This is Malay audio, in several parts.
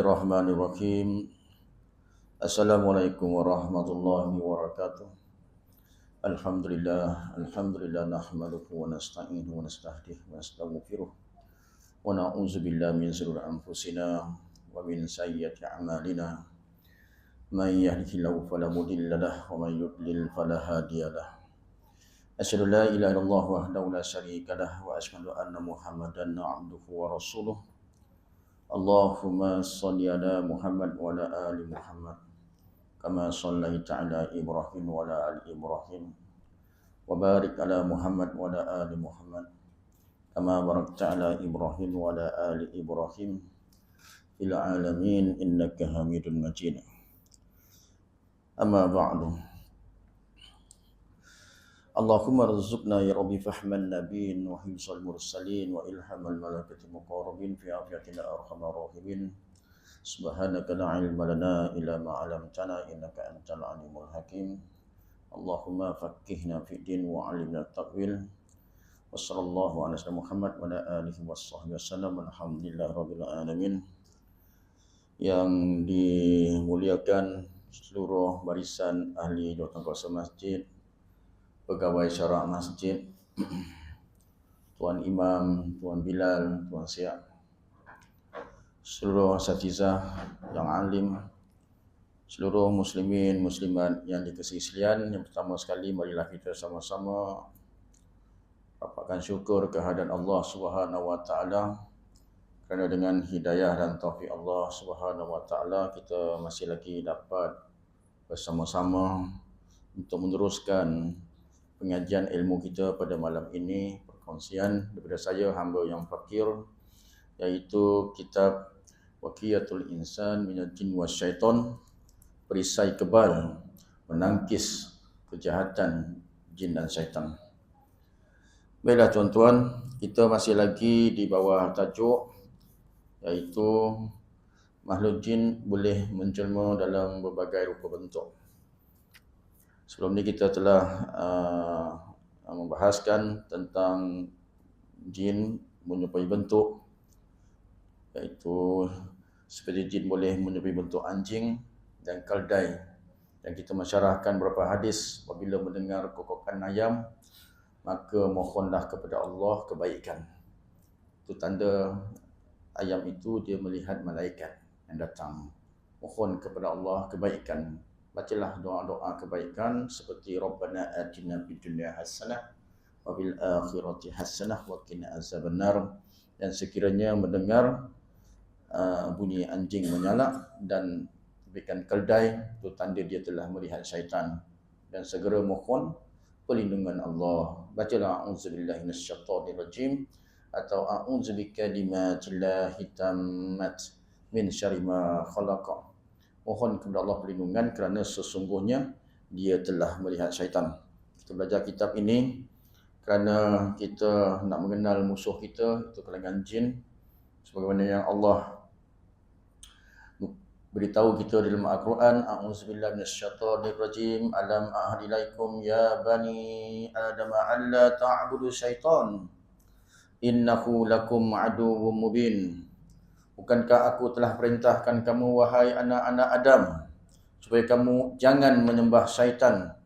Bismillahirrahmanirrahim. Assalamualaikum warahmatullahi wabarakatuh. Alhamdulillah nahmaduhu wa nasta'inuhu wa nasta'hdihi wa nastaghfiruh wa na'udzu billahi min shururi anfusina wa min sayyiati a'malina. May yahdihillahu fala mudilla lahu wa may yudlil fala hadiya lahu. Asyhadu an la ilaha illallah wahdahu la syarika lahu wa asyhadu anna Muhammadan 'abduhu wa rasuluh. Allahumma shalli ala Muhammad wa ala ali Muhammad kama shallaita ala Ibrahim wa ala ali Ibrahim wa barik ala Muhammad wa ala ali Muhammad kama barakta ala Ibrahim wa ala ali Ibrahim fil alamin innaka Hamidum Majid. Amma ba'du. Allahumma rzuqna ya Rabbi fahman nabiyyin wa hifzal mursalin wa ilhamal malaikati muqarrabin fi afiyatina arhamar rahimin. Subhanaka la ilma lana illa ma 'allamtana innaka antal alimul hakim. Allahumma faqqihna fid din wa 'allimna at-ta'wil. Wa sallallahu ala sayyidina Muhammad wa ala alihi washabbihi wasallam. Alhamdulillahirabbil alamin. Yang dimuliakan seluruh barisan ahli jawatan kuasa masjid, pegawai syarak masjid, Tuan Imam, Tuan Bilal, Tuan Siap, seluruh asatizah yang alim, seluruh muslimin, muslimat yang dikasihi sekalian. Yang pertama sekali, marilah kita sama-sama rapatkan syukur kehadirat Allah Subhanahu wa taala, kerana dengan hidayah dan taufik Allah Subhanahu wa taala kita masih lagi dapat bersama-sama untuk meneruskan pengajian ilmu kita pada malam ini. Perkongsian daripada saya, hamba yang fakir, iaitu kitab Waqiyatul Insan Minal Jin Wasyaitan, perisai kebal menangkis kejahatan jin dan syaitan. Baiklah tuan-tuan, kita masih lagi di bawah tajuk iaitu makhluk jin boleh menjelma dalam berbagai rupa bentuk. Sebelum ni kita telah membahaskan tentang jin menyerupai bentuk, iaitu seperti jin boleh menyerupai bentuk anjing dan keldai. Dan kita mensyarahkan beberapa hadis, apabila mendengar kokokan ayam, maka mohonlah kepada Allah kebaikan. Itu tanda ayam itu dia melihat malaikat yang datang. Mohon kepada Allah kebaikan. Bacalah doa-doa kebaikan seperti Rabbana atina fid dunya hasanah wa fil akhirati hasanah wa qina azabannar. Dan sekiranya mendengar bunyi anjing menyalak dan tebikan keldai, itu tanda dia telah melihat syaitan, dan segera mohon perlindungan Allah. Bacalah a'udzubillahi minasyaitonir rajim atau a'udzubikalimatillahit tammat min syarri ma khalaqa. Mohon kepada Allah perlindungan kerana sesungguhnya dia telah melihat syaitan. Kita belajar kitab ini kerana kita nak mengenal musuh kita, itu kalangan jin, sebagaimana yang Allah beritahu kita dalam Al-Quran, a'udzubillahi minasyaitonir rajim, alam a'had ilaikum ya bani adam alla ta'budu syaitan innahu lakum aduwwum mubin. Bukankah aku telah perintahkan kamu, wahai anak-anak Adam, supaya kamu jangan menyembah syaitan,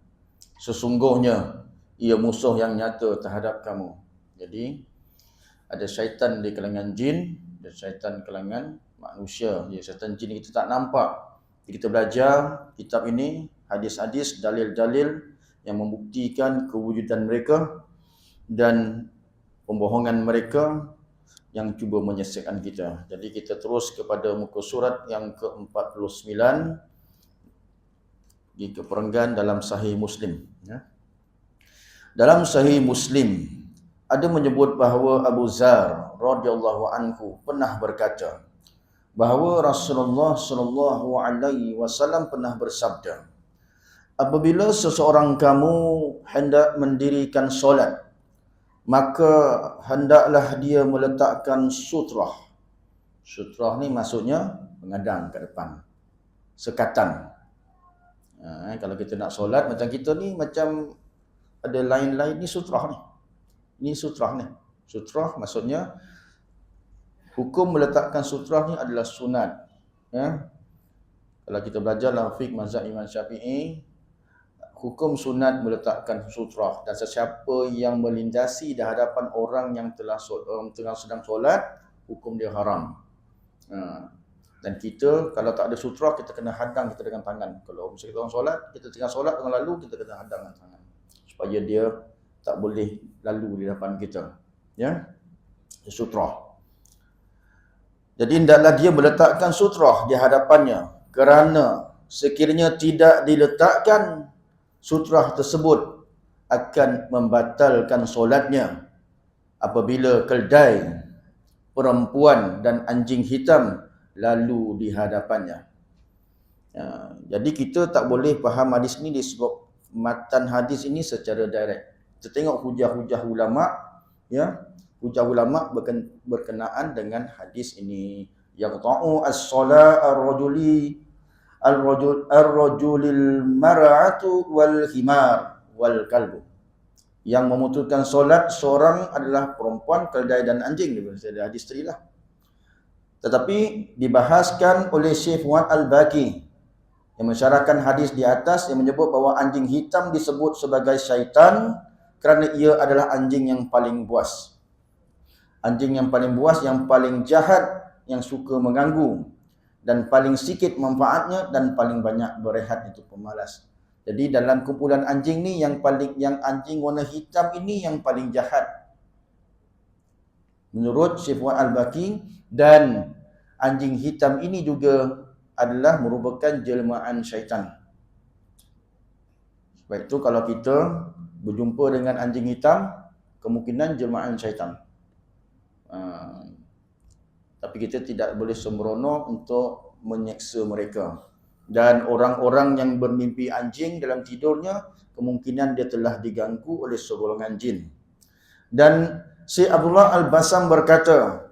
sesungguhnya ia musuh yang nyata terhadap kamu. Jadi ada syaitan di kalangan jin dan syaitan kalangan manusia. Jadi syaitan jin kita tak nampak. Jadi kita belajar kitab ini, hadis-hadis, dalil-dalil yang membuktikan kewujudan mereka dan pembohongan mereka yang cuba menyesatkan kita. Jadi kita terus kepada muka surat yang ke-49 di keperenggan dalam Sahih Muslim. Dalam Sahih Muslim ada menyebut bahawa Abu Zar radhiyallahu anhu pernah berkata bahawa Rasulullah sallallahu alaihi wasallam pernah bersabda, apabila seseorang kamu hendak mendirikan solat, maka hendaklah dia meletakkan sutrah. Sutrah ni maksudnya pengadang ke depan, sekatan. Kalau kita nak solat macam kita ni, macam ada lain-lain, ni sutrah ni. Ini sutrah ni. Sutrah maksudnya hukum meletakkan sutrah ni adalah sunat. Ya. Kalau kita belajar dalam fiqh mazhab Imam Syafi'i, hukum sunat meletakkan sutrah, dan sesiapa yang melintasi di hadapan orang yang tengah sedang solat, hukum dia haram. Dan kita kalau tak ada sutrah, kita kena hadang kita dengan tangan. Kalau misalnya kita orang solat, kita tengah solat dengan lalu, kita kena hadang dengan tangan supaya dia tak boleh lalu di depan kita. Ya, sutrah. Jadi hendaklah dia meletakkan sutrah di hadapannya, kerana sekiranya tidak diletakkan, sutrah tersebut akan membatalkan solatnya apabila keldai, perempuan dan anjing hitam lalu di hadapannya. Jadi kita tak boleh faham hadis ni disebut matan hadis ini secara direct. Kita tengok hujah-hujah ulama, ya. Hujah ulama berkenaan dengan hadis ini. Yaqta'u as-salat ar-rajulil mar'atu wal himar wal kalbu. Yang memutuskan solat seorang adalah perempuan, keldai dan anjing. Ada hadis tadi lah. Tetapi dibahaskan oleh Syekh Fuad Al-Baqi yang mensyarahkan hadis di atas, yang menyebut bahawa anjing hitam disebut sebagai syaitan kerana ia adalah anjing yang paling buas. Anjing yang paling buas, yang paling jahat, yang suka mengganggu, dan paling sikit manfaatnya, dan paling banyak berehat, itu pemalas. Jadi dalam kumpulan anjing ni yang anjing warna hitam ini yang paling jahat menurut Syekh Fuad Al-Baqi, dan anjing hitam ini juga adalah merupakan jelmaan syaitan. Sebab itu kalau kita berjumpa dengan anjing hitam, kemungkinan jelmaan syaitan. Tapi kita tidak boleh sembrono untuk menyeksa mereka. Dan orang-orang yang bermimpi anjing dalam tidurnya, kemungkinan dia telah diganggu oleh segolongan jin. Dan Syekh Abdullah Al-Basam berkata,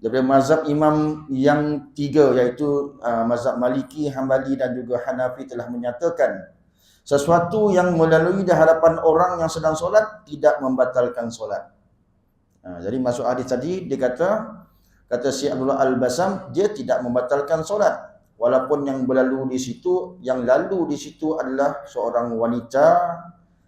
daripada mazhab imam yang tiga, iaitu mazhab Maliki, Hambali dan juga Hanafi, telah menyatakan sesuatu yang melalui di hadapan orang yang sedang solat tidak membatalkan solat. Jadi masuk hadis tadi, dia kata Syekh Abdullah Al-Basam, dia tidak membatalkan solat. Walaupun yang berlalu di situ, yang lalu di situ adalah seorang wanita,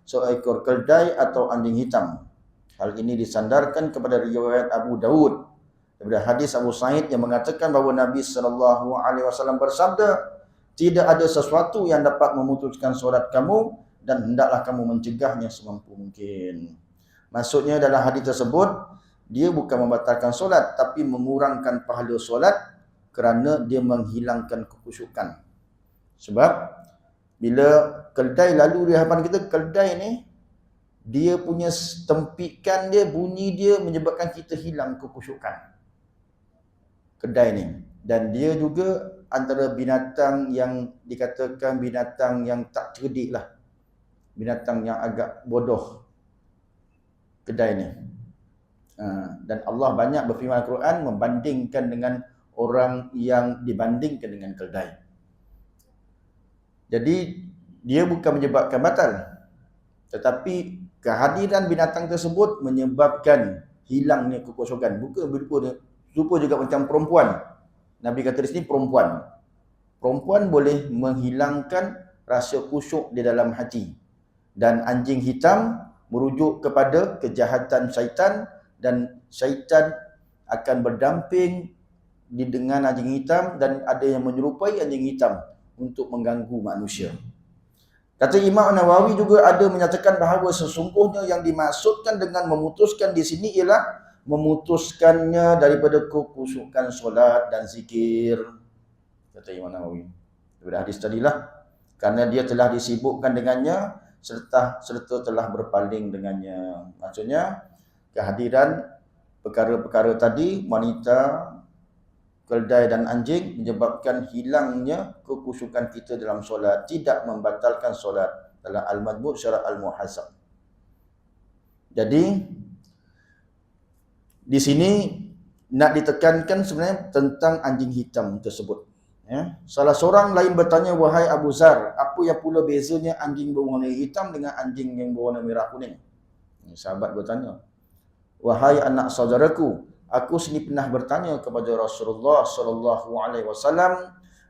seekor keldai atau anjing hitam. Hal ini disandarkan kepada riwayat Abu Daud daripada hadis Abu Sa'id yang mengatakan bahawa Nabi SAW bersabda, tidak ada sesuatu yang dapat memutuskan solat kamu dan hendaklah kamu mencegahnya semampu mungkin. Maksudnya dalam hadis tersebut, dia bukan membatalkan solat, tapi mengurangkan pahala solat kerana dia menghilangkan kekhusyukan. Sebab bila keldai lalu di hadapan kita, keldai ni dia punya tempikan dia, bunyi dia menyebabkan kita hilang kekhusyukan. Keldai ni. Dan dia juga antara binatang yang dikatakan binatang yang tak cerdik lah. Binatang yang agak bodoh. Keldai ni. Dan Allah banyak berfirman Al-Quran membandingkan dengan orang yang dibandingkan dengan keldai. Jadi dia bukan menyebabkan batal, tetapi kehadiran binatang tersebut menyebabkan hilangnya kekhusyukan. Bukan berupa juga macam perempuan. Nabi kata di sini perempuan. Perempuan boleh menghilangkan rasa khusyuk di dalam hati. Dan anjing hitam merujuk kepada kejahatan syaitan, dan syaitan akan berdamping dengan anjing hitam, dan ada yang menyerupai anjing hitam untuk mengganggu manusia. Kata Imam Nawawi juga ada menyatakan bahawa sesungguhnya yang dimaksudkan dengan memutuskan di sini ialah memutuskannya daripada kekhusyukan solat dan zikir. Kata Imam Nawawi. Daripada hadis tadilah, kerana dia telah disibukkan dengannya serta telah berpaling dengannya. Maksudnya kehadiran perkara-perkara tadi, wanita, keldai dan anjing, menyebabkan hilangnya kekhusyukan kita dalam solat, tidak membatalkan solat dalam Al-Madbut Syarah Al-Muhasab. Jadi di sini nak ditekankan sebenarnya tentang anjing hitam tersebut. Ya. Salah seorang lain bertanya, wahai Abu Zar, apa yang pula bezanya anjing berwarna hitam dengan anjing yang berwarna merah kuning? Sahabat bertanya, wahai anak saudaraku, aku sendiri pernah bertanya kepada Rasulullah SAW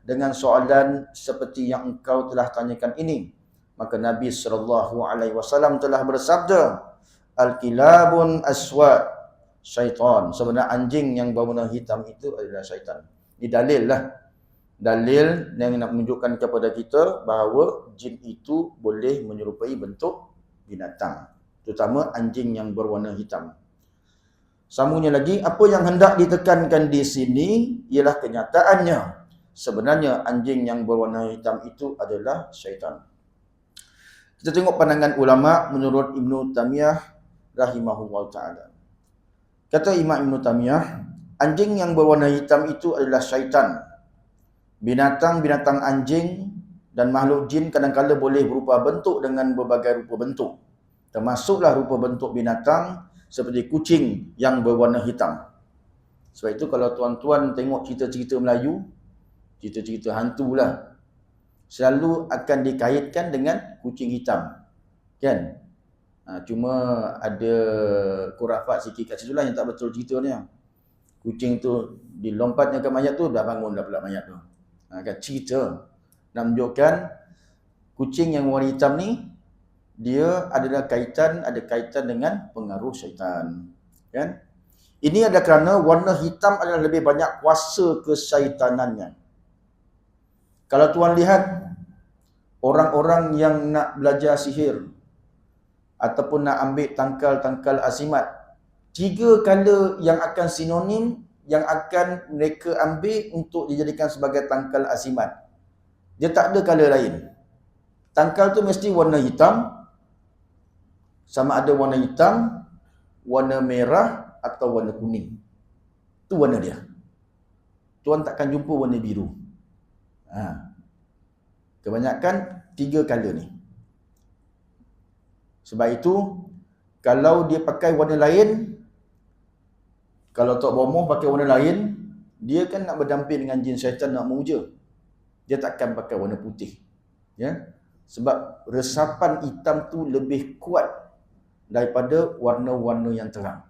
dengan soalan seperti yang engkau telah tanyakan ini. Maka Nabi SAW telah bersabda, Al-kilabun aswad syaitan. Sebenarnya anjing yang berwarna hitam itu adalah syaitan. Ini dalil lah. Dalil yang nak menunjukkan kepada kita bahawa jin itu boleh menyerupai bentuk binatang. Terutama anjing yang berwarna hitam. Sambungnya lagi, apa yang hendak ditekankan di sini ialah kenyataannya. Sebenarnya anjing yang berwarna hitam itu adalah syaitan. Kita tengok pandangan ulama menurut Ibnu Taimiyah rahimahullah ta'ala. Kata Imam Ibnu Taimiyah, anjing yang berwarna hitam itu adalah syaitan. Binatang-binatang anjing dan makhluk jin kadang-kadang boleh berupa bentuk dengan berbagai rupa bentuk. Termasuklah rupa bentuk binatang seperti kucing yang berwarna hitam. Sebab itu kalau tuan-tuan tengok cerita-cerita Melayu, cerita-cerita hantu lah, selalu akan dikaitkan dengan kucing hitam. Kan? Cuma ada kurafat sikit kat situ lah yang tak betul ceritanya. Kucing tu dilompatnya ke mayat tu, dah bangun dah pula mayat tu. Kan cerita nak menunjukkan kucing yang warna hitam ni dia ada kaitan dengan pengaruh syaitan. Kan? Ini adalah kerana warna hitam adalah lebih banyak kuasa kesaitanannya. Kalau tuan lihat orang-orang yang nak belajar sihir ataupun nak ambil tangkal-tangkal azimat, 3 kala yang akan sinonim yang akan mereka ambil untuk dijadikan sebagai tangkal azimat. Dia tak ada kala lain. Tangkal tu mesti warna hitam, sama ada warna hitam, warna merah atau warna kuning. Itu warna dia. Tuan takkan jumpa warna biru. Kebanyakan 3 kala ni. Sebab itu, kalau dia pakai warna lain, kalau Tok Bomoh pakai warna lain, dia kan nak berdamping dengan jin syaitan nak memuja. Dia takkan pakai warna putih. Ya? Sebab resapan hitam tu lebih kuat daripada warna-warna yang terang.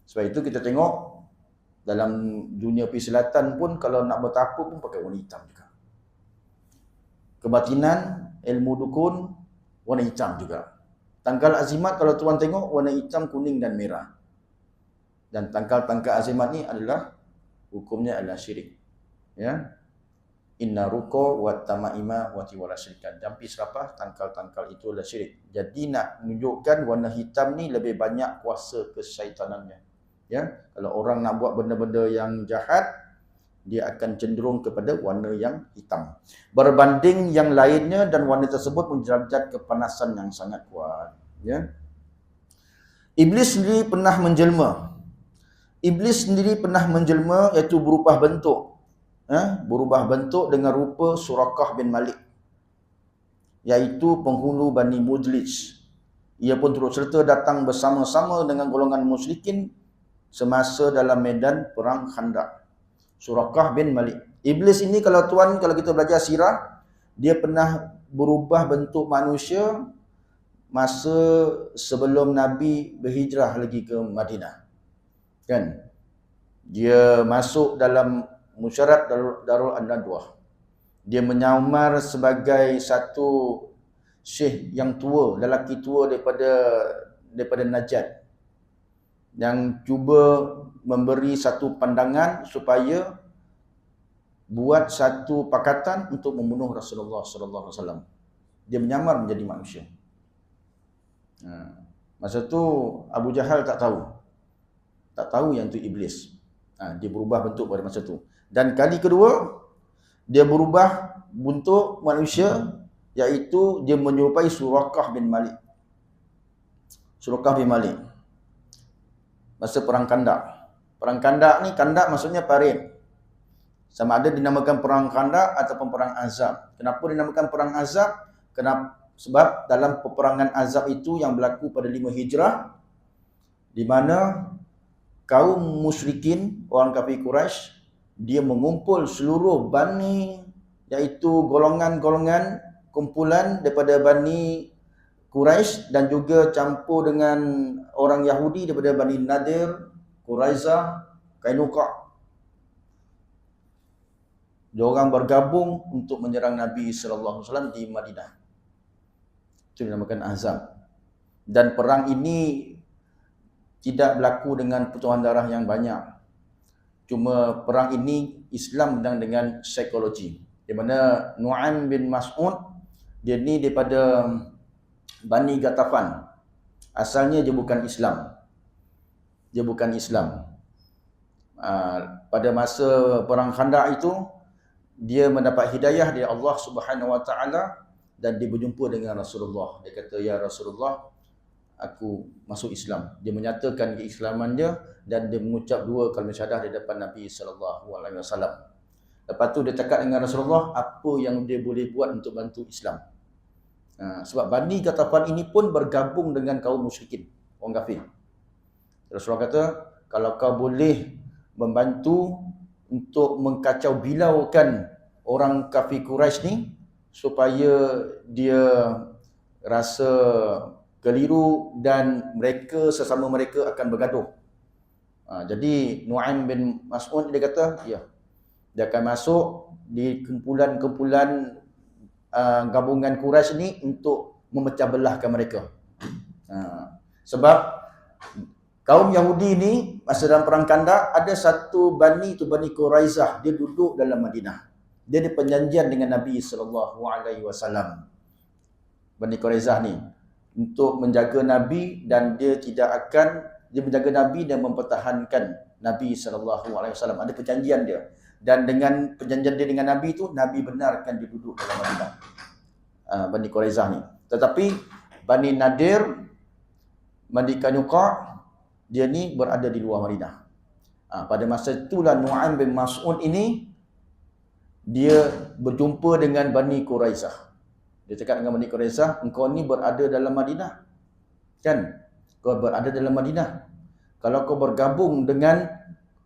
Sebab itu kita tengok dalam dunia persilatan pun kalau nak bertapa pun pakai warna hitam juga. Kebatinan, ilmu dukun, warna hitam juga. Tangkal azimat kalau tuan tengok warna hitam, kuning dan merah. Dan tangkal-tangkal azimat ni adalah hukumnya adalah syirik. Ya. Inna ruqa wa tamaima wa tiwala syirikan. Jampi serapah, tangkal-tangkal itu adalah syirik. Jadi nak menunjukkan warna hitam ni lebih banyak kuasa kesaitanannya. Ya, kalau orang nak buat benda-benda yang jahat, dia akan cenderung kepada warna yang hitam. Berbanding yang lainnya dan warna tersebut menjerajat kepanasan yang sangat kuat. Ya. Iblis sendiri pernah menjelma. Iblis sendiri pernah menjelma iaitu berubah bentuk. Berubah bentuk dengan rupa Surakah bin Malik, iaitu penghulu Bani Mudlij. Ia pun turut serta datang bersama-sama dengan golongan musyrikin semasa dalam medan perang Khandaq. Surakah bin Malik. Iblis ini kalau kita belajar sirah, dia pernah berubah bentuk manusia masa sebelum Nabi berhijrah lagi ke Madinah. Kan? Dia masuk dalam Musyarat Darul An-Nadwah. Dia menyamar sebagai satu syekh yang tua, lelaki tua daripada Najd, yang cuba memberi satu pandangan supaya buat satu pakatan untuk membunuh Rasulullah sallallahu alaihi wasallam. Dia menyamar menjadi manusia. Masa tu Abu Jahal tak tahu yang itu iblis. Dia berubah bentuk pada masa tu. Dan kali kedua, dia berubah bentuk manusia, iaitu dia menyerupai Surakah bin Malik. Surakah bin Malik. Masa perang Khandaq. Perang Khandaq ni, Khandaq maksudnya parit. Sama ada dinamakan perang Khandaq ataupun perang Azab. Kenapa dinamakan perang Azab? Sebab dalam peperangan Azab itu yang berlaku pada 5 Hijrah, di mana kaum musyrikin, orang kafir Quraisy, dia mengumpul seluruh Bani, iaitu golongan-golongan kumpulan daripada Bani Quraisy dan juga campur dengan orang Yahudi daripada Bani Nadir, Quraizah, Kainuqa. diorang bergabung untuk menyerang Nabi sallallahu alaihi wasallam di Madinah. Itu dinamakan Ahzab. Dan perang ini tidak berlaku dengan pertumpahan darah yang banyak. Cuma perang ini Islam menang dengan psikologi. Di mana Nu'aim bin Mas'ud, dia ni daripada Bani Ghatafan. Asalnya dia bukan Islam. Dia bukan Islam. Pada masa perang Khandaq itu, dia mendapat hidayah dari Allah Subhanahu Wa Taala dan dia berjumpa dengan Rasulullah. Dia kata, "Ya Rasulullah, aku masuk Islam." Dia menyatakan keislaman dia dan dia mengucap dua kalimah syahadah di depan Nabi sallallahu alaihi wasallam. Lepas tu dia cakap dengan Rasulullah apa yang dia boleh buat untuk bantu Islam. Sebab Bani Ghatafan ini pun bergabung dengan kaum musyrikin, orang kafir. Rasulullah kata, kalau kau boleh membantu untuk mengkacau bilaukan orang kafir Quraisy ni supaya dia rasa keliru dan mereka sesama mereka akan bergaduh. Jadi Nu'aim bin Mas'ud dia kata, ya, dia akan masuk di kumpulan-kumpulan gabungan Quraisy ni untuk memecah belahkan mereka. Sebab kaum Yahudi ni masa dalam perang Khandaq ada satu bani, itu Bani Quraizah, dia duduk dalam Madinah. Dia ada perjanjian dengan Nabi sallallahu alaihi wasallam. Bani Quraizah ni untuk menjaga Nabi dan dia menjaga Nabi dan mempertahankan Nabi sallallahu alaihi wasallam. Ada perjanjian dia. Dan dengan perjanjian dia dengan Nabi tu, Nabi benarkan dia duduk dalam Madinah. Bani Quraizah ni. Tetapi Bani Nadir, Bani Qanuqa, dia ni berada di luar Madinah. Pada masa itulah Nu'aim bin Mas'ud ini dia berjumpa dengan Bani Quraizah. Dia cakap dengan Bani Quraizah, engkau ni berada dalam Madinah. Kan? Kau berada dalam Madinah. Kalau kau bergabung dengan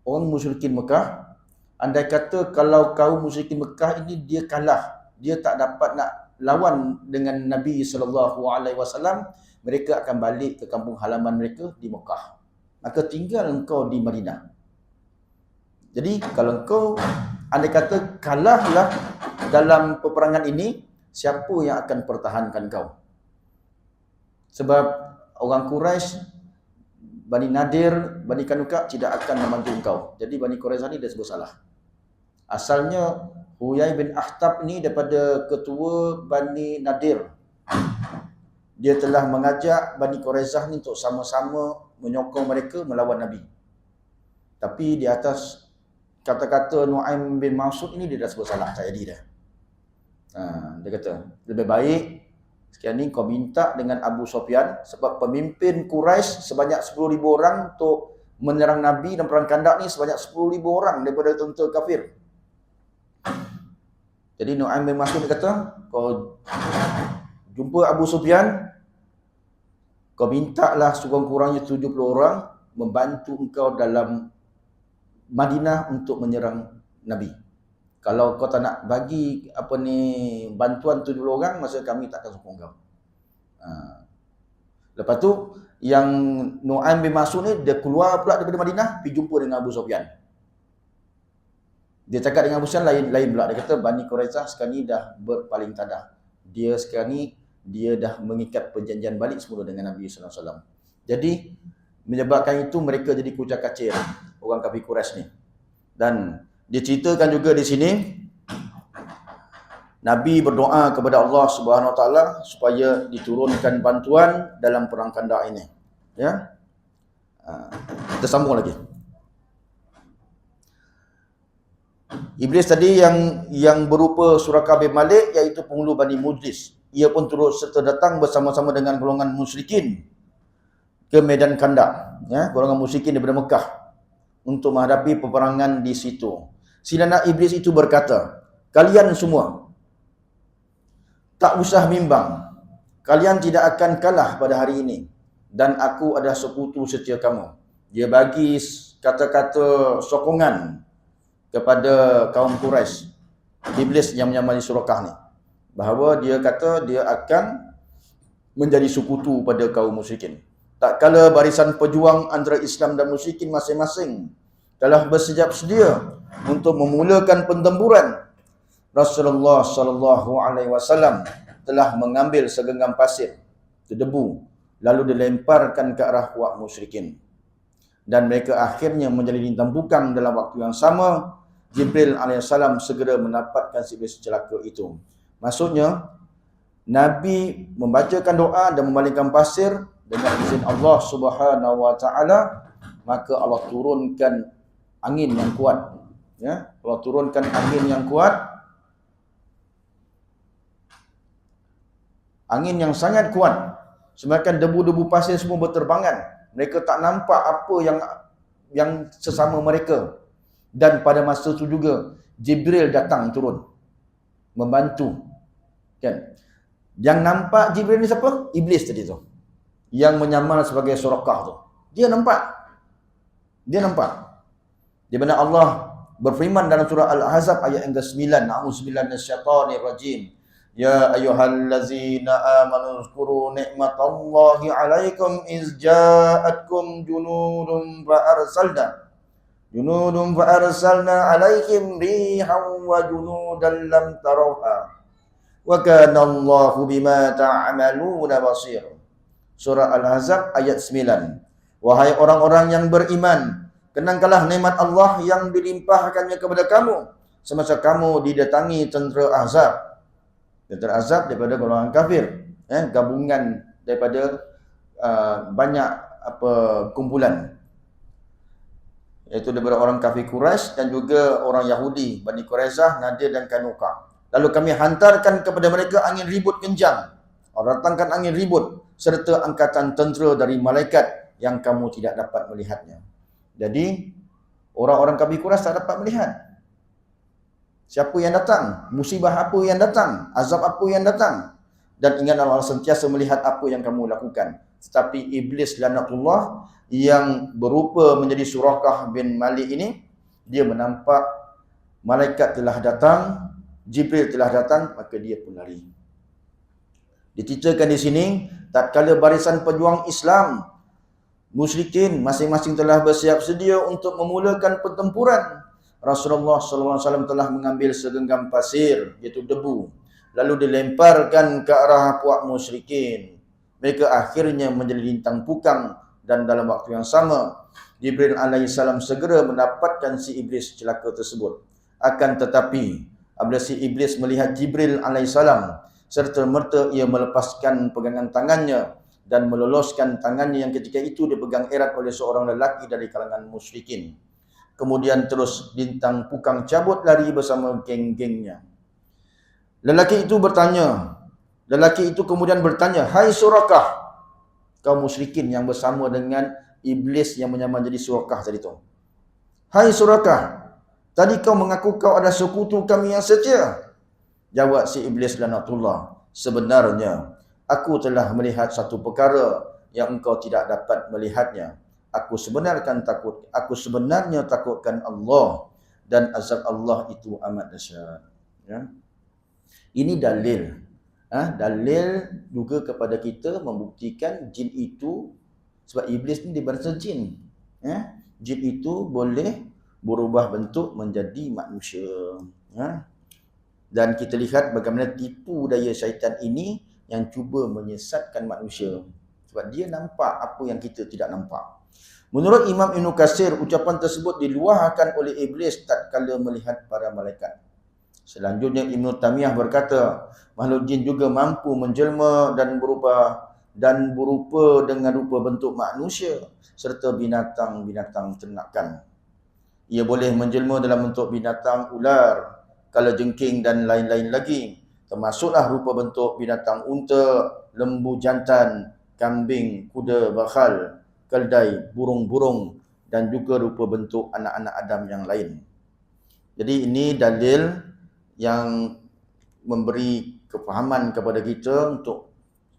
orang musyrikin Mekah, andai kata kalau kaum musyrikin Mekah ini dia kalah, dia tak dapat nak lawan dengan Nabi sallallahu alaihi wasallam, mereka akan balik ke kampung halaman mereka di Mekah. Maka tinggal engkau di Madinah. Jadi kalau engkau andai kata kalahlah dalam peperangan ini, siapa yang akan pertahankan kau? Sebab orang Quraisy, Bani Nadir, Bani Qanuqa tidak akan membantu engkau. Jadi Bani Quraizah ni dia sebut salah. Asalnya Huyai bin Akhtab ni daripada ketua Bani Nadir. Dia telah mengajak Bani Quraizah ni untuk sama-sama menyokong mereka melawan Nabi. Tapi di atas kata-kata Nu'aim bin Mas'ud ini dia dah sebut salah, tak jadi dah. Dia kata, lebih baik sekian ni kau minta dengan Abu Sufyan, sebab pemimpin Quraisy sebanyak 10,000 orang untuk menyerang Nabi dan perang Khandaq ni sebanyak 10,000 orang daripada tentera kafir. Jadi Nu'aim bin Mas'ud kata, kau jumpa Abu Sufyan, kau mintalah sekurang-kurangnya 70 orang membantu engkau dalam Madinah untuk menyerang Nabi. Kalau kau tak nak bagi bantuan 70 orang, masa kami tak akan sokong kau. Lepas tu yang Nu'aim bin Mas'ud ni dia keluar pula daripada Madinah, pergi jumpa dengan Abu Sufyan. Dia cakap dengan Abu Sufyan lain pula. Dia kata Bani Quraizah sekarang ni dah berpaling tadah. Dia sekarang ni dia dah mengikat perjanjian balik semula dengan Nabi sallallahu alaihi wasallam. Jadi menyebabkan itu mereka jadi kucak-kacir orang kafir Quraisy ni. Dan dia ceritakan juga di sini Nabi berdoa kepada Allah Subhanahu Wa Taala supaya diturunkan bantuan dalam perang Khandaq ini. Ya. Kita sambung lagi. Iblis tadi yang berupa Suraqah bin Malik, iaitu penghulu Bani Mujlis. Ia pun turut serta datang bersama-sama dengan golongan musyrikin ke medan Khandaq, ya, golongan musyrikin daripada Mekah untuk menghadapi peperangan di situ. Si anak iblis itu berkata, kalian semua tak usah bimbang, kalian tidak akan kalah pada hari ini, dan aku adalah sekutu setia kamu. Dia bagi kata-kata sokongan kepada kaum Quraisy, iblis yang menyamai Suraqah ni, bahawa dia kata dia akan menjadi sekutu pada kaum musyrikin. Tak kala barisan pejuang antara Islam dan musyrikin masing-masing telah bersiap sedia untuk memulakan pertempuran, Rasulullah sallallahu alaihi wasallam telah mengambil segenggam pasir, debu, lalu dilemparkan ke arah puak musyrikin. Dan mereka akhirnya menjadi lintang bukang dalam waktu yang sama. Jibril alaihissalam segera mendapatkan si iblis celaka itu. Maksudnya, Nabi membacakan doa dan membalikkan pasir dengan izin Allah Subhanahu wa taala, maka Allah turunkan angin yang kuat. Ya, Allah turunkan angin yang kuat. Angin yang sangat kuat. Semakin debu-debu pasir semua berterbangan. Mereka tak nampak apa yang sesama mereka. Dan pada masa itu juga Jibril datang turun membantu. Kan? Yang nampak Jibril ni siapa? Iblis tadi tu. Yang menyamar sebagai Surakah tu. Dia nampak. Dia nampak. Di mana Allah berfirman dalam surah Al-Ahzab ayat yang ke-9, A'udzubillahi minasyaitonirrajim. Ya ayyuhallazina amanu zkuru ni'matallahi 'alaikum iz ja'atkum junudun fa arsalna 'alaihim rihan wa junudan lam tarawha wa kana Allahu bima ta'maluna basir. Surah Al-Ahzab ayat 9. Wahai orang-orang yang beriman, kenangkanlah nikmat Allah yang dilimpahkannya kepada kamu semasa kamu didatangi tentera Ahzab. Tentera Ahzab daripada golongan kafir, gabungan daripada banyak kumpulan, iaitu daripada orang kafir Quraisy dan juga orang Yahudi, Bani Quraizah, Nadir dan Kainuqa. Lalu kami hantarkan kepada mereka angin ribut kencang. Allah datangkan angin ribut serta angkatan tentera dari malaikat yang kamu tidak dapat melihatnya. Jadi orang-orang kafir Quraisy tak dapat melihat siapa yang datang, musibah apa yang datang, azab apa yang datang. Dan ingat Allah sentiasa melihat apa yang kamu lakukan. Tetapi iblis laknatullah yang berupa menjadi Surakah bin Malik ini, dia menampak malaikat telah datang, Jibril telah datang, maka dia pun lari. Diceritakan di sini, tatkala barisan pejuang Islam musyrikin masing-masing telah bersiap sedia untuk memulakan pertempuran, Rasulullah SAW telah mengambil segenggam pasir, iaitu debu, lalu dilemparkan ke arah puak musyrikin. Mereka akhirnya menjadi lintang pukang dan dalam waktu yang sama Jibril alaihissalam segera mendapatkan si iblis celaka tersebut. Akan tetapi apabila si iblis melihat Jibril alaihissalam, serta merta ia melepaskan pegangan tangannya dan meloloskan tangannya yang ketika itu dipegang erat oleh seorang lelaki dari kalangan musyrikin. Kemudian terus lintang pukang cabut lari bersama geng-gengnya. Lelaki itu kemudian bertanya, "Hai Surakah," kaum musyrikin yang bersama dengan iblis yang menyamar jadi Surakah tadi tu. "Hai Surakah, tadi kau mengaku kau ada sekutu kami yang setia." Jawab si iblis laknatullah, "Sebenarnya aku telah melihat satu perkara yang engkau tidak dapat melihatnya. Aku sebenarnya takutkan Allah dan azab Allah itu amat dahsyat." Ya. Ini dalil. Dalil juga kepada kita membuktikan jin itu, sebab iblis ni dia berasal jin. Jin itu boleh berubah bentuk menjadi manusia. Dan kita lihat bagaimana tipu daya syaitan ini yang cuba menyesatkan manusia. Sebab dia nampak apa yang kita tidak nampak. Menurut Imam Ibn Katsir, ucapan tersebut diluahkan oleh iblis tatkala melihat para malaikat. Selanjutnya Ibn Taymiyah berkata, makhluk jin juga mampu menjelma dan berupa dengan rupa bentuk manusia serta binatang-binatang ternakan. Ia boleh menjelma dalam bentuk binatang ular, kalajengking dan lain-lain lagi. Termasuklah rupa bentuk binatang unta, lembu jantan, kambing, kuda, bakhal, keldai, burung-burung dan juga rupa bentuk anak-anak Adam yang lain. Jadi ini dalil yang memberi kefahaman kepada kita untuk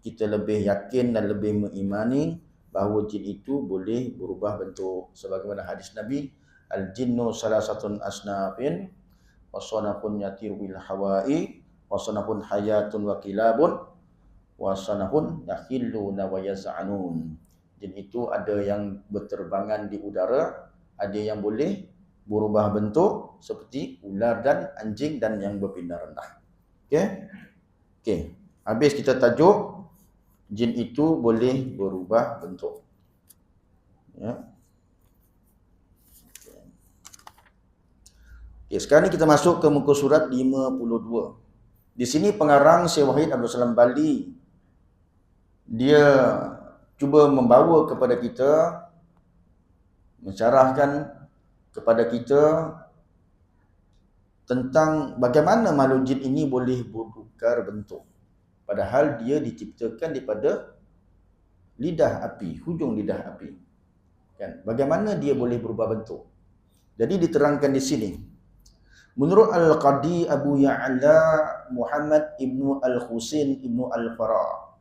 kita lebih yakin dan lebih mengimani bahawa jin itu boleh berubah bentuk. Sebagaimana hadis Nabi, al-jinnu salasatun asnafin wasanafun yatiru bil hawa'i wasanafun hayatun wa kilabun wasanafun yakhilluna wa yaz'anun. Jin itu ada yang berterbangan di udara, ada yang boleh berubah bentuk seperti ular dan anjing dan yang berpindah rendah. Okey? Okey. Habis kita tajuk jin itu boleh berubah bentuk. Ya. Okey, sekarang ni kita masuk ke muka surat 52. Di sini pengarang Syekh Wahid Abdul Salam Bali dia cuba membawa kepada kita, mensyarahkan kepada kita tentang bagaimana makhluk jin ini boleh bertukar bentuk. Padahal dia diciptakan daripada lidah api, hujung lidah api. Kan? Bagaimana dia boleh berubah bentuk? Jadi diterangkan di sini. Menurut Al-Qadi Abu Ya'la Muhammad ibnu Al-Husain ibnu Al-Farah,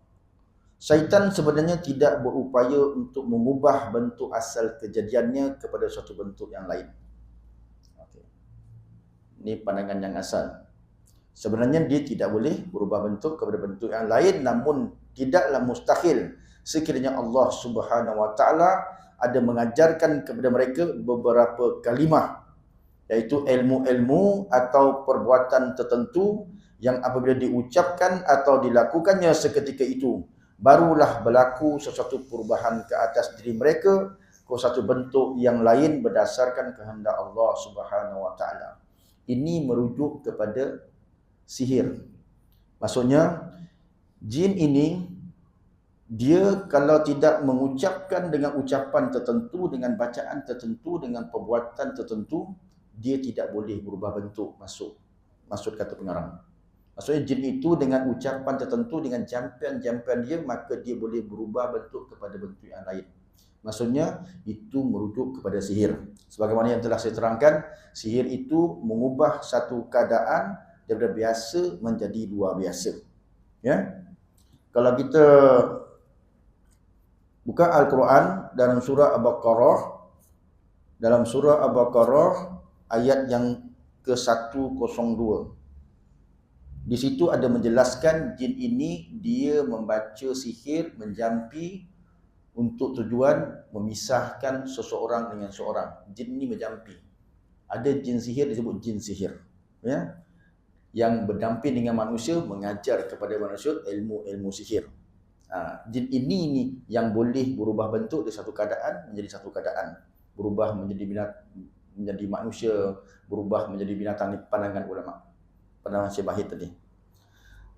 syaitan sebenarnya tidak berupaya untuk mengubah bentuk asal kejadiannya kepada suatu bentuk yang lain. Okay. Ini pandangan yang asal. Sebenarnya dia tidak boleh berubah bentuk kepada bentuk yang lain, namun tidaklah mustahil sekiranya Allah Subhanahu Wa Taala ada mengajarkan kepada mereka beberapa kalimah, iaitu ilmu-ilmu atau perbuatan tertentu yang apabila diucapkan atau dilakukannya seketika itu, barulah berlaku sesuatu perubahan ke atas diri mereka ke satu bentuk yang lain berdasarkan kehendak Allah Subhanahu Wa Taala. Ini merujuk kepada sihir. Maksudnya jin ini dia kalau tidak mengucapkan dengan ucapan tertentu, dengan bacaan tertentu, dengan perbuatan tertentu, dia tidak boleh berubah bentuk. Maksud kata pengarang. Maksudnya jin itu dengan ucapan tertentu, dengan jampian-jampian dia, maka dia boleh berubah bentuk kepada bentuk yang lain. Maksudnya itu merujuk kepada sihir. Sebagaimana yang telah saya terangkan, sihir itu mengubah satu keadaan daripada biasa menjadi luar biasa. Ya. Kalau kita buka Al-Quran dalam surah Al-Baqarah, dalam surah Al-Baqarah ayat yang ke-102. Di situ ada menjelaskan jin ini dia membaca sihir, menjampi untuk tujuan memisahkan seseorang dengan seorang. Jin ini menjampi. Ada jin sihir disebut jin sihir. Ya. Yang berdamping dengan manusia, mengajar kepada manusia ilmu-ilmu sihir. Jin ini yang boleh berubah bentuk dari satu keadaan menjadi satu keadaan. Berubah menjadi manusia, berubah menjadi binatang. Ini pandangan ulama. Pandangan Syekh Wahid tadi.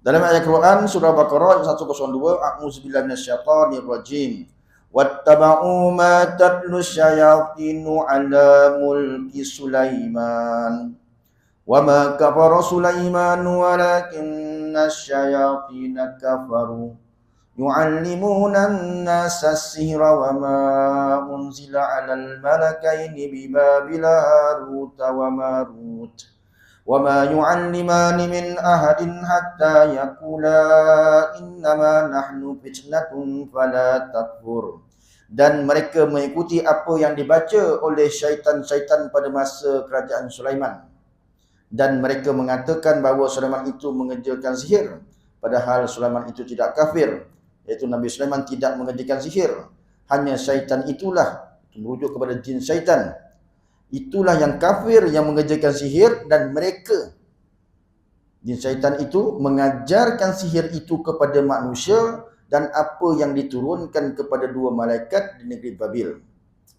Dalam ayat Quran surah Baqarah 102, a'udzu billahi minasyaitonir rajim. Wattaba'u ma tatlu syayatinu 'ala mulki Sulaiman. Wa ma kafara Sulaiman walakinna asyayatina kafaru yu'allimuna an-nasa as-sihra wa ma unzila 'alal malakaini bi Babila Harut wa Marut wa ma yu'allimani min ahadin hatta yaqula innama nahnu fitnatun fala takfur. Dan mereka mengikuti apa yang dibaca oleh syaitan-syaitan pada masa kerajaan Sulaiman. Dan mereka mengatakan bahawa Sulaiman itu mengerjakan sihir, padahal Sulaiman itu tidak kafir, iaitu Nabi Sulaiman tidak mengerjakan sihir. Hanya syaitan itulah, itu merujuk kepada jin syaitan, itulah yang kafir, yang mengerjakan sihir, dan mereka, jin syaitan itu, mengajarkan sihir itu kepada manusia dan apa yang diturunkan kepada dua malaikat di negeri Babil.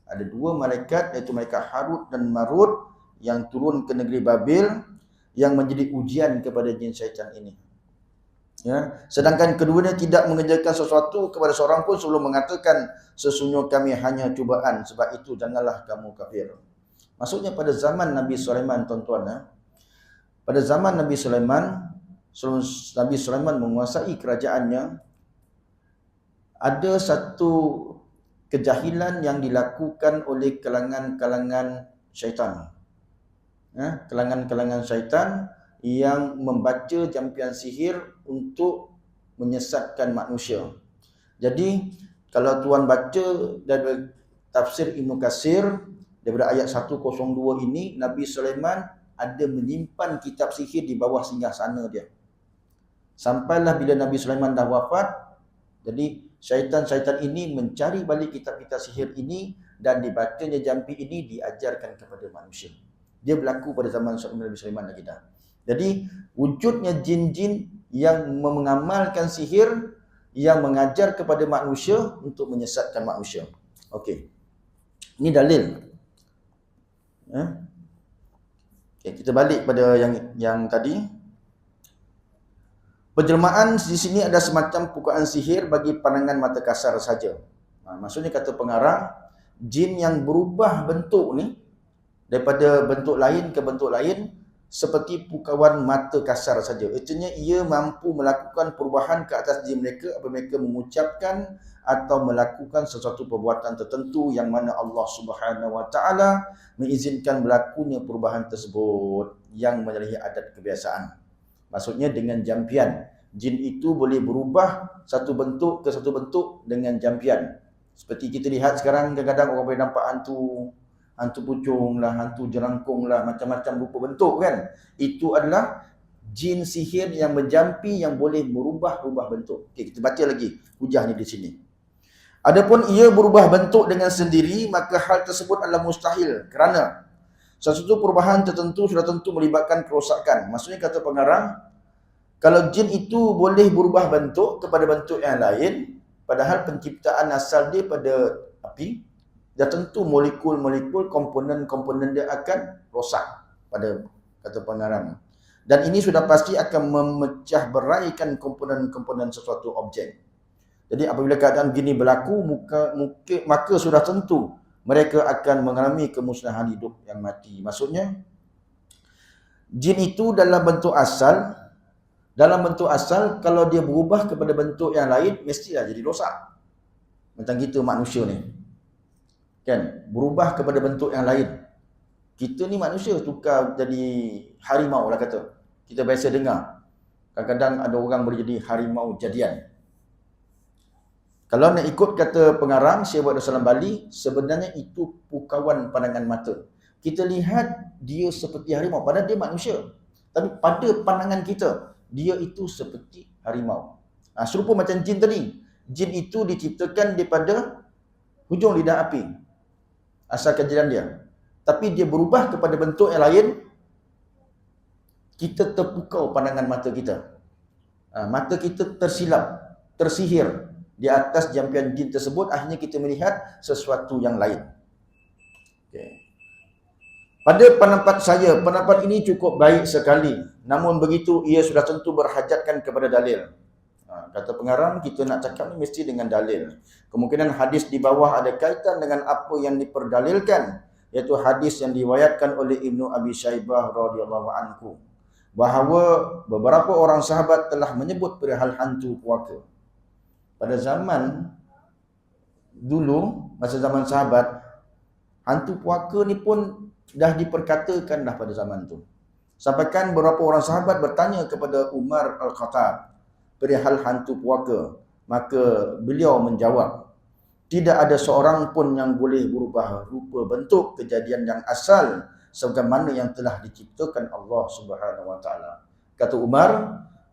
Ada dua malaikat, iaitu malaikat Harut dan Marut, yang turun ke negeri Babil, yang menjadi ujian kepada jin syaitan ini. Ya, sedangkan keduanya tidak mengerjakan sesuatu kepada seorang pun sebelum mengatakan sesungguhnya kami hanya cubaan, sebab itu janganlah kamu kafir. Maksudnya pada zaman Nabi Sulaiman, tuan-tuan, pada zaman Nabi Sulaiman, sebelum Nabi Sulaiman menguasai kerajaannya, ada satu kejahilan yang dilakukan oleh kalangan-kalangan syaitan. Kalangan-kalangan syaitan yang membaca jampian sihir untuk menyesatkan manusia. Jadi kalau tuan baca dari tafsir Ibnu Katsir daripada ayat 102 ini, Nabi Sulaiman ada menyimpan kitab sihir di bawah singgasana dia. Sampailah bila Nabi Sulaiman dah wafat, jadi syaitan-syaitan ini mencari balik kitab-kitab sihir ini dan dibacanya jampi ini diajarkan kepada manusia. Dia berlaku pada zaman Nabi Sulaiman lagi dah. Jadi wujudnya jin-jin yang mengamalkan sihir, yang mengajar kepada manusia untuk menyesatkan manusia. Okey. Ini dalil. Okay, kita balik pada yang tadi. Penjelmaan di sini ada semacam pukulan sihir bagi pandangan mata kasar saja. Maksudnya kata pengarang, jin yang berubah bentuk ni daripada bentuk lain ke bentuk lain seperti pukauan mata kasar saja. Artinya ia mampu melakukan perubahan ke atas diri mereka apabila mereka mengucapkan atau melakukan sesuatu perbuatan tertentu yang mana Allah Subhanahu Wa Taala mengizinkan berlakunya perubahan tersebut yang menyalahi adat kebiasaan. Maksudnya dengan jampian. Jin itu boleh berubah satu bentuk ke satu bentuk dengan jampian. Seperti kita lihat sekarang kadang-kadang orang boleh nampak hantu pucung lah, hantu jerangkung lah, macam-macam rupa bentuk kan. Itu adalah jin sihir yang menjampi yang boleh berubah-ubah bentuk. Okey, kita baca lagi hujahnya di sini. Adapun ia berubah bentuk dengan sendiri, maka hal tersebut adalah mustahil kerana sesuatu perubahan tertentu sudah tentu melibatkan kerosakan. Maksudnya kata pengarang, kalau jin itu boleh berubah bentuk kepada bentuk yang lain, padahal penciptaan asal dia pada api, dah tentu molekul-molekul, komponen-komponen dia akan rosak pada kata pengarang. Dan ini sudah pasti akan memecah beraikan komponen-komponen sesuatu objek. Jadi apabila keadaan gini berlaku, maka sudah tentu mereka akan mengalami kemusnahan hidup yang mati. Maksudnya, jin itu dalam bentuk asal, kalau dia berubah kepada bentuk yang lain, mestilah jadi rosak. Macam kita manusia ni. Kan? Berubah kepada bentuk yang lain. Kita ni manusia tukar jadi harimau lah kata. Kita biasa dengar. Kadang-kadang ada orang boleh jadi harimau jadian. Kalau nak ikut kata pengarang Syekh Wahid Salam Bali, sebenarnya itu pukauan pandangan mata. Kita lihat dia seperti harimau, padahal dia manusia. Tapi pada pandangan kita, dia itu seperti harimau. Serupa macam jin tadi. Jin itu diciptakan daripada hujung lidah api. Asal kejadian dia. Tapi dia berubah kepada bentuk yang lain, kita terpukau pandangan mata kita. Mata kita tersilap, tersihir di atas jampian jin tersebut, akhirnya kita melihat sesuatu yang lain. Okay. Pada pendapat saya, pendapat ini cukup baik sekali. Namun begitu, ia sudah tentu berhajatkan kepada dalil. Kata pengarang, kita nak cakap ni mesti dengan dalil. Kemungkinan hadis di bawah ada kaitan dengan apa yang diperdalilkan, iaitu hadis yang diriwayatkan oleh Ibnu Abi Syaibah radhiyallahu anhu, bahawa beberapa orang sahabat telah menyebut perihal hantu puaka. Pada zaman dulu, masa zaman sahabat, hantu puaka ni pun dah diperkatakan dah pada zaman tu. Sampaikan beberapa orang sahabat bertanya kepada Umar Al-Khattab perihal hantu puaka. Maka beliau menjawab, tidak ada seorang pun yang boleh berubah rupa bentuk kejadian yang asal sebagaimana yang telah diciptakan Allah Subhanahu Wa Taala. Kata Umar,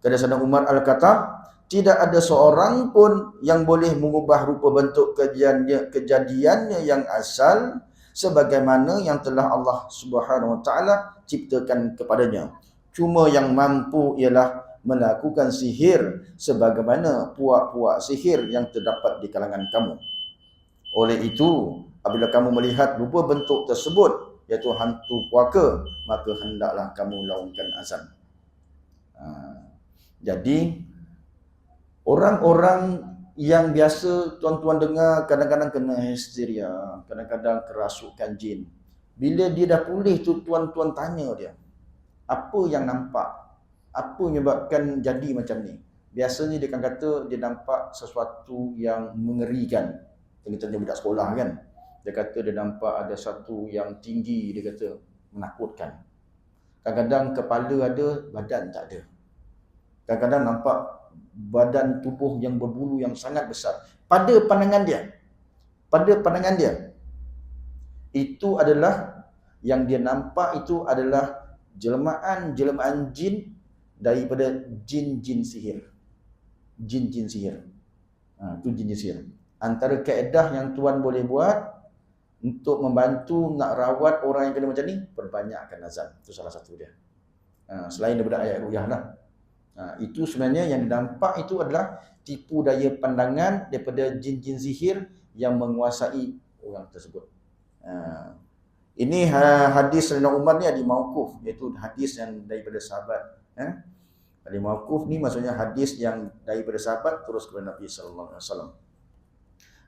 kata Sayyidina Umar Al-Khattab, tidak ada seorang pun yang boleh mengubah rupa bentuk kejadiannya yang asal sebagaimana yang telah Allah Subhanahu Wa Taala ciptakan kepadanya. Cuma yang mampu ialah melakukan sihir sebagaimana puak-puak sihir yang terdapat di kalangan kamu. Oleh itu, apabila kamu melihat rupa bentuk tersebut, iaitu hantu puaka, maka hendaklah kamu laungkan azan. Jadi, orang-orang yang biasa tuan-tuan dengar kadang-kadang kena histeria, kadang-kadang kerasukan jin. Bila dia dah pulih tu, tuan-tuan tanya dia, apa yang nampak? Apa menyebabkan jadi macam ni? Biasanya dia akan kata dia nampak sesuatu yang mengerikan. Contohnya budak sekolah kan. Dia kata dia nampak ada satu yang tinggi, dia kata menakutkan. Kadang-kadang kepala ada, badan tak ada. Kadang-kadang nampak badan tubuh yang berbulu yang sangat besar. Pada pandangan dia, itu adalah yang dia nampak itu adalah jelmaan jin daripada jin-jin sihir. Jin-jin sihir. Itu jin-jin sihir. Antara kaedah yang tuan boleh buat, untuk membantu nak rawat orang yang kena macam ni, perbanyakkan azan. Itu salah satu dia. Selain daripada ayat ruyah lah. Itu sebenarnya yang didampak itu adalah tipu daya pandangan daripada jin-jin sihir yang menguasai orang tersebut. Ini hadis Sayyidina Umar ni ada mauquf, iaitu hadis yang daripada sahabat. Ada mauquf ni maksudnya hadis yang daripada sahabat terus kepada Nabi sallallahu alaihi wasallam.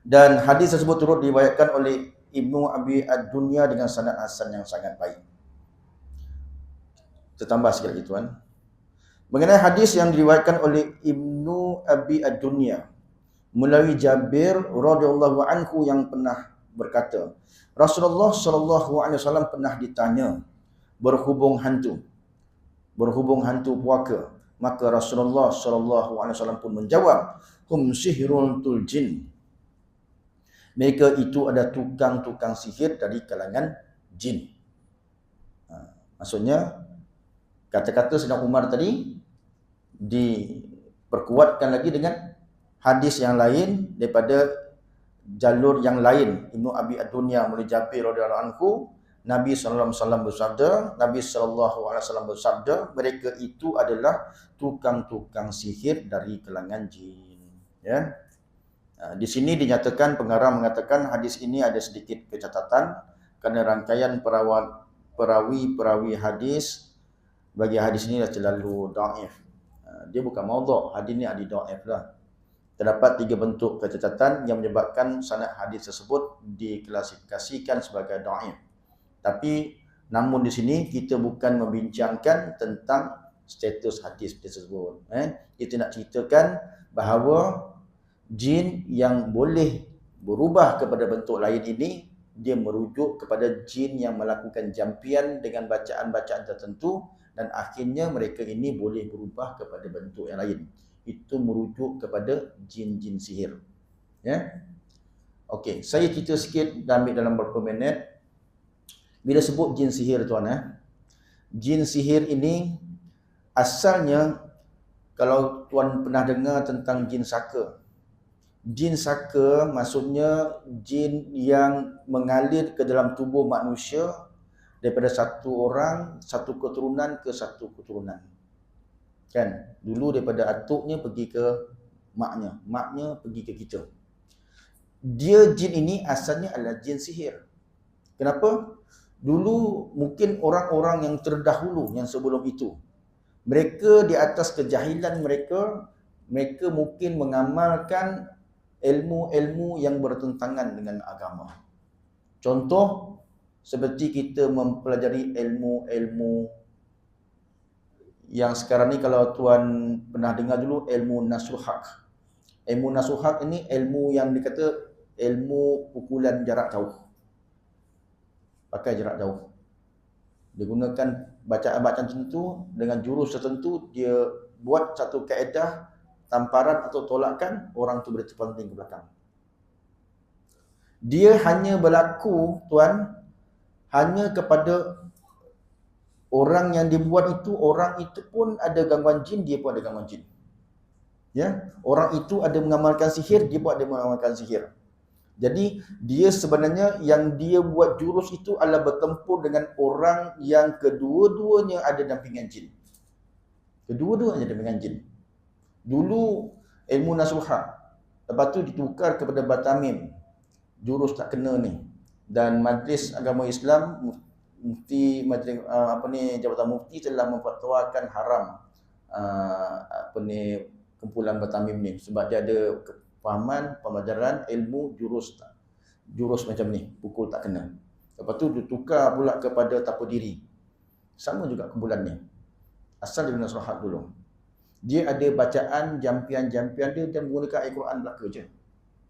Dan hadis tersebut turut diriwayatkan oleh Ibnu Abi Ad-Dunya dengan sanad hasan yang sangat baik. Tertambah sikit lagi tuan. Mengenai hadis yang diriwayatkan oleh Ibnu Abi Ad-Dunya melalui Jabir radhiyallahu anhu yang pernah berkata, Rasulullah sallallahu alaihi wasallam pernah ditanya berhubung hantu puaka. Maka Rasulullah sallallahu alaihi wasallam pun menjawab, hum sihrul jin. Mereka itu ada tukang-tukang sihir dari kalangan jin. Maksudnya kata-kata Sayyidina Umar tadi diperkuatkan lagi dengan hadis yang lain daripada jalur yang lain. Ibnu Abi Ad-Dunya melalui Jabir radhiyallahu anhu, Nabi sallallahu alaihi wasallam bersabda, mereka itu adalah tukang-tukang sihir dari kalangan jin. Ya. Di sini dinyatakan, pengarah mengatakan hadis ini ada sedikit kecacatan kerana rangkaian perawi hadis bagi hadis ini dah terlalu dhaif. Dia bukan maudhu', hadis ni hadis dhaif lah. Terdapat 3 bentuk kecacatan yang menyebabkan sanad hadis tersebut diklasifikasikan sebagai dhaif. Tapi namun di sini kita bukan membincangkan tentang status hadis tersebut. Kita nak ceritakan bahawa jin yang boleh berubah kepada bentuk lain ini, dia merujuk kepada jin yang melakukan jampian dengan bacaan-bacaan tertentu dan akhirnya mereka ini boleh berubah kepada bentuk yang lain. Itu merujuk kepada jin-jin sihir. Ya. Okey, saya cerita sikit dan ambil dalam beberapa minit. Bila sebut jin sihir tuan, jin sihir ini asalnya, kalau tuan pernah dengar tentang jin saka. Jin saka maksudnya jin yang mengalir ke dalam tubuh manusia daripada satu orang, satu keturunan ke satu keturunan. Kan? Dulu daripada atuknya pergi ke maknya, maknya pergi ke kita. Dia jin ini asalnya adalah jin sihir. Kenapa? Dulu mungkin orang-orang yang terdahulu, yang sebelum itu, mereka di atas kejahilan mereka mungkin mengamalkan ilmu-ilmu yang bertentangan dengan agama. Contoh, seperti kita mempelajari ilmu-ilmu yang sekarang ni, kalau tuan pernah dengar dulu, ilmu nasuhak. Ilmu nasuhak ini ilmu yang dikata ilmu pukulan jarak jauh. Pakai jarak jauh. Dia gunakan bacaan-bacaan tertentu dengan jurus tertentu, dia buat satu kaedah tamparan atau tolakan, orang tu boleh terpelanting ke belakang. Dia hanya berlaku tuan hanya kepada orang yang dibuat itu, orang itu pun ada gangguan jin, dia pun ada gangguan jin. Ya, orang itu ada mengamalkan sihir, dia pun ada mengamalkan sihir. Jadi dia sebenarnya yang dia buat jurus itu adalah bertempur dengan orang yang kedua-duanya ada dampingan jin. Kedua-duanya ada dampingan jin. Dulu ilmu nasuhah, lepas tu ditukar kepada batamim, jurus tak kena ni. Dan Majlis Agama Islam, Jabatan Mufti telah memfatwakan haram kumpulan batamim ni, sebab dia ada kefahaman, pembelajaran ilmu jurus macam ni, pukul tak kena. Lepas tu ditukar pula kepada tapu diri. Sama juga kumpulan ni. Asal dia nasihat dulu. Dia ada bacaan jampian-jampian dia dan menggunakan Al-Quran belaka je.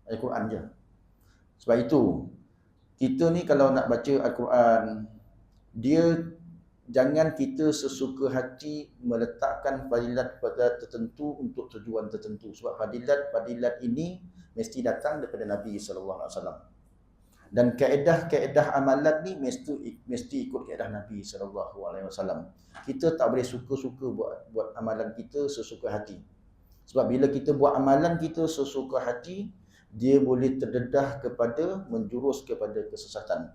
Al-Quran je. Sebab itu kita ni kalau nak baca Al-Quran, dia jangan kita sesuka hati meletakkan fadilat-fadilat tertentu untuk tujuan tertentu. Sebab fadilat-fadilat ini mesti datang daripada Nabi SAW. Dan kaedah-kaedah amalan ni mesti ikut kaedah Nabi SAW. Kita tak boleh suka-suka buat amalan kita sesuka hati. Sebab bila kita buat amalan kita sesuka hati, dia boleh terdedah kepada menjurus kepada kesesatan.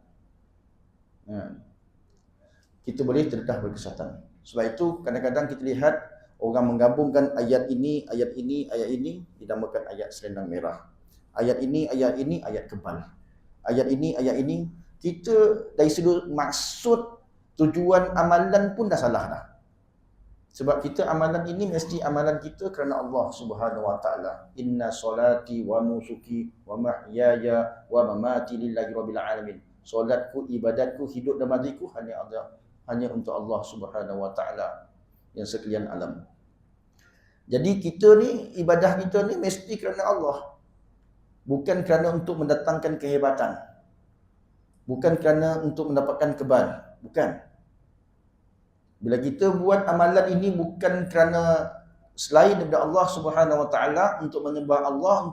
Kita boleh terdedah kepada kesesatan. Sebab itu kadang-kadang kita lihat orang menggabungkan ayat ini, ayat ini, ayat ini dinamakan ayat selendang merah. Ayat ini, ayat kebal. Ayat ini, kita dari sudut maksud tujuan amalan pun dah salah dah. Sebab kita amalan ini mesti amalan kita kerana Allah Subhanahu Wa Taala. Inna solati wa nusuki wa mahyaya wa mamati lillahi rabbil alamin. Solatku, ibadatku, hidup dan matiku hanya untuk Allah Subhanahu Wa Taala yang sekalian alam. Jadi kita ni, ibadah kita ni mesti kerana Allah. Bukan kerana untuk mendatangkan kehebatan. Bukan kerana untuk mendapatkan kebal. Bukan. Bila kita buat amalan ini bukan kerana selain daripada Allah Subhanahu Wa Taala, untuk menyembah Allah,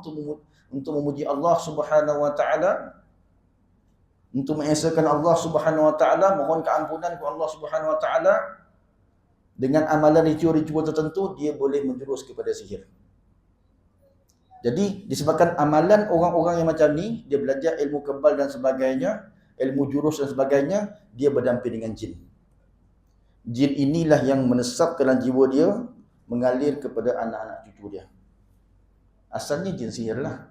untuk memuji Allah Subhanahu Wa Taala, untuk mengesakan Allah Subhanahu Wa Taala, mohon keampunan kepada Allah Subhanahu Wa Taala, dengan amalan ritual-ritual tertentu dia boleh menjurus kepada sihir. Jadi disebabkan amalan orang-orang yang macam ni, dia belajar ilmu kebal dan sebagainya, ilmu jurus dan sebagainya, dia berdamping dengan jin. Jin inilah yang menesap ke dalam jiwa dia, mengalir kepada anak-anak cucu dia. Asalnya jin sihir lah.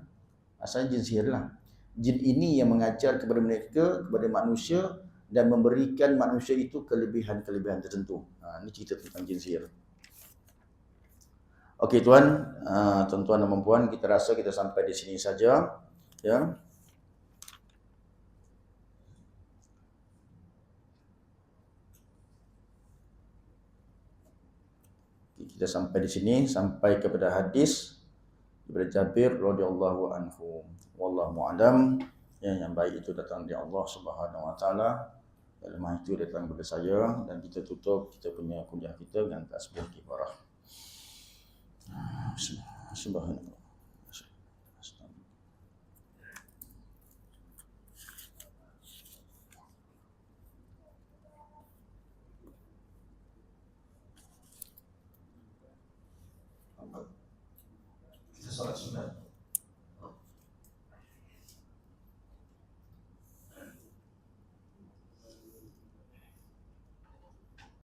Jin ini yang mengajar kepada mereka, kepada manusia, dan memberikan manusia itu kelebihan-kelebihan tertentu. Ini cerita tentang jin sihir. Okey tuan, tuan-tuan dan puan, kita rasa kita sampai di sini saja. Ya. Kita sampai di sini, sampai kepada hadis daripada Jabir radhiyallahu anhu. Wallahu a'lam. Yang baik itu datang dari Allah Subhanahu Wa Taala. Yang lemah itu datang kepada saya, dan kita tutup kita punya kuliah kita dengan tasbih kibarah. Subhanallah.